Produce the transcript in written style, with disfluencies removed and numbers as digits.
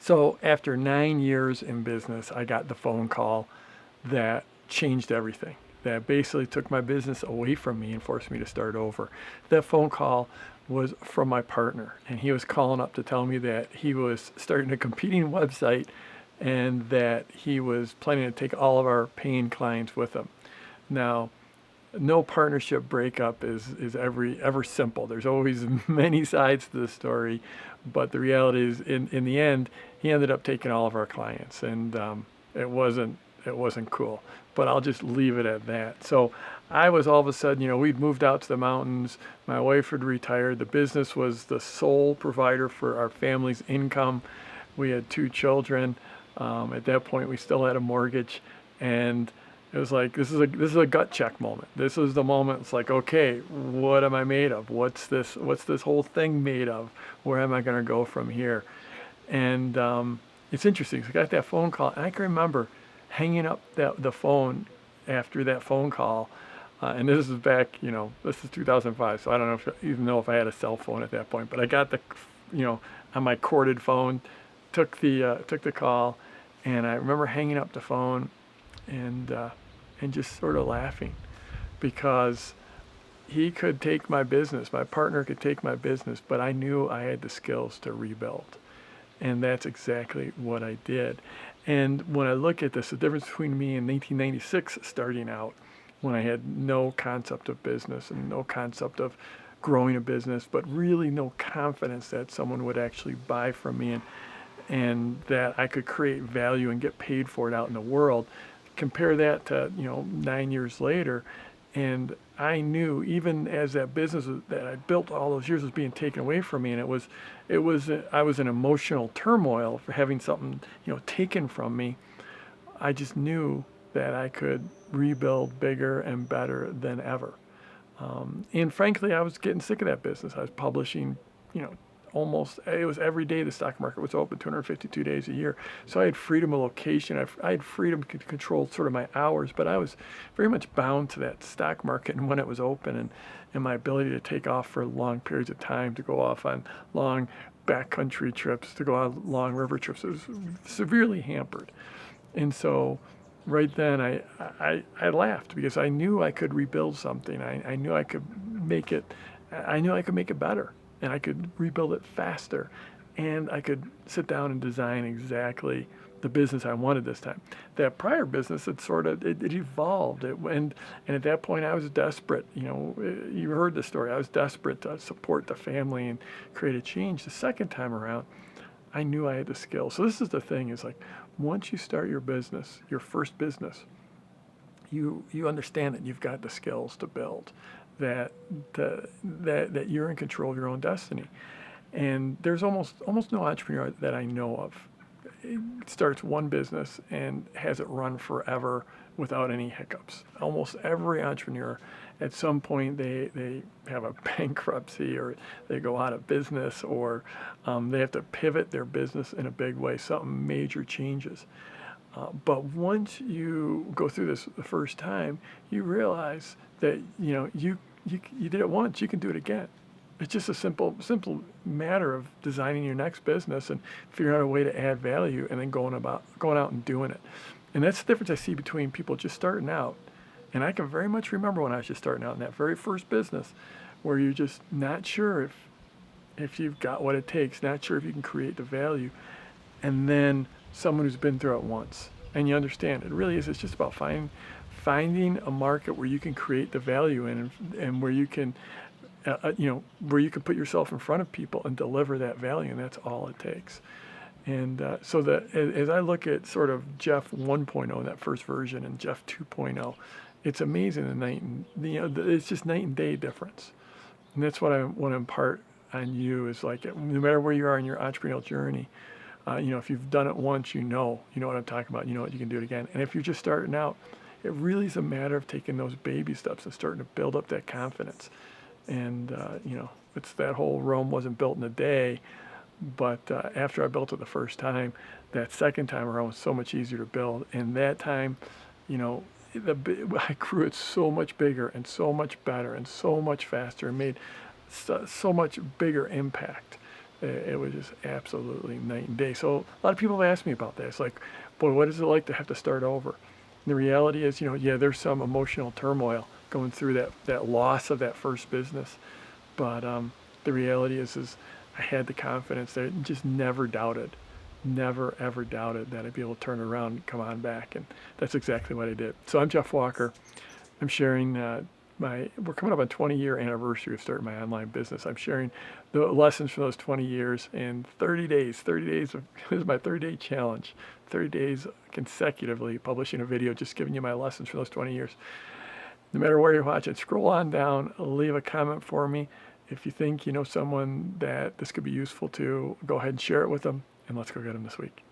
So after 9 years in business, I got the phone call that changed everything. That basically took my business away from me and forced me to start over. That phone call was from my partner, and he was calling up to tell me that he was starting a competing website and that he was planning to take all of our paying clients with him. Now, no partnership breakup is ever simple. There's always many sides to the story, but the reality is, in the end, he ended up taking all of our clients, and it wasn't it wasn't cool. But I'll just leave it at that. So I was all of a sudden, we'd moved out to the mountains. My wife had retired. The business was the sole provider for our family's income. We had two children. At that point, we still had a mortgage, and it was like this is a gut check moment. This is the moment. It's like, okay, what am I made of? What's this whole thing made of? Where am I going to go from here? And it's interesting. So I got that phone call, and I can remember hanging up the phone after that phone call. And this is back, this is 2005, so I don't know even know if I had a cell phone at that point. But I got you know, on my corded phone, took the call, and I remember hanging up the phone and just sort of laughing because he could take my business, my partner could take my business, but I knew I had the skills to rebuild. And that's exactly what I did. And when I look at this, the difference between me in 1996 starting out, when I had no concept of business and no concept of growing a business, but really no confidence that someone would actually buy from me and that I could create value and get paid for it out in the world. Compare that to 9 years later, and I knew even as that business that I built all those years was being taken away from me, and I was in emotional turmoil for having something taken from me. I just knew that I could rebuild bigger and better than ever. And frankly, I was getting sick of that business. I was publishing, it was every day the stock market was open, 252 days a year. So I had freedom of location. I had freedom to control sort of my hours, but I was very much bound to that stock market and when it was open and my ability to take off for long periods of time, to go off on long backcountry trips, to go on long river trips. It was severely hampered. And so right then I laughed because I knew I could rebuild something. I knew I could make it, better, and I could rebuild it faster, and I could sit down and design exactly the business I wanted this time. That prior business, it evolved. And at that point I was desperate. You heard the story. I was desperate to support the family and create a change. The second time around, I knew I had the skills. So this is the thing, is like, once you start your business, your first business, you understand that you've got the skills to build, that you're in control of your own destiny. And there's almost no entrepreneur that I know of starts one business and has it run forever without any hiccups. Almost every entrepreneur, at some point, they have a bankruptcy, or they go out of business, or they have to pivot their business in a big way. Something major changes. But once you go through this the first time, you realize that you did it once, you can do it again. It's just a simple matter of designing your next business and figuring out a way to add value, and then going out and doing it. And that's the difference I see between people just starting out. And I can very much remember when I was just starting out in that very first business, where you're just not sure if you've got what it takes, not sure if you can create the value, and then someone who's been through it once, and you understand it really is. It's just about finding a market where you can create the value in, and where you can where you can put yourself in front of people and deliver that value, and that's all it takes. And so that as I look at sort of Jeff 1.0, that first version, and Jeff 2.0, it's amazing. It's just night and day difference. And that's what I want to impart on you, is like, no matter where you are in your entrepreneurial journey, if you've done it once, you know what I'm talking about. You know what, you can do it again. And if you're just starting out, it really is a matter of taking those baby steps and starting to build up that confidence. And, it's that whole Rome wasn't built in a day, but after I built it the first time, that second time around was so much easier to build. And that time, I grew it so much bigger and so much better and so much faster, and made so much bigger impact It was just absolutely night and day. So a lot of people have asked me about that. It's like, boy, what is it like to have to start over? And the reality is, yeah, there's some emotional turmoil going through that loss of that first business. But the reality is I had the confidence that I just never doubted, never ever doubted that I'd be able to turn around and come on back. And that's exactly what I did. So I'm Jeff Walker. I'm sharing we're coming up on 20-year anniversary of starting my online business. I'm sharing the lessons from those 20 years in 30 days. 30 days this is my 30-day challenge. 30 days consecutively publishing a video, just giving you my lessons for those 20 years. No matter where you're watching, scroll on down, leave a comment for me. If you think you know someone that this could be useful to, go ahead and share it with them, and let's go get them this week.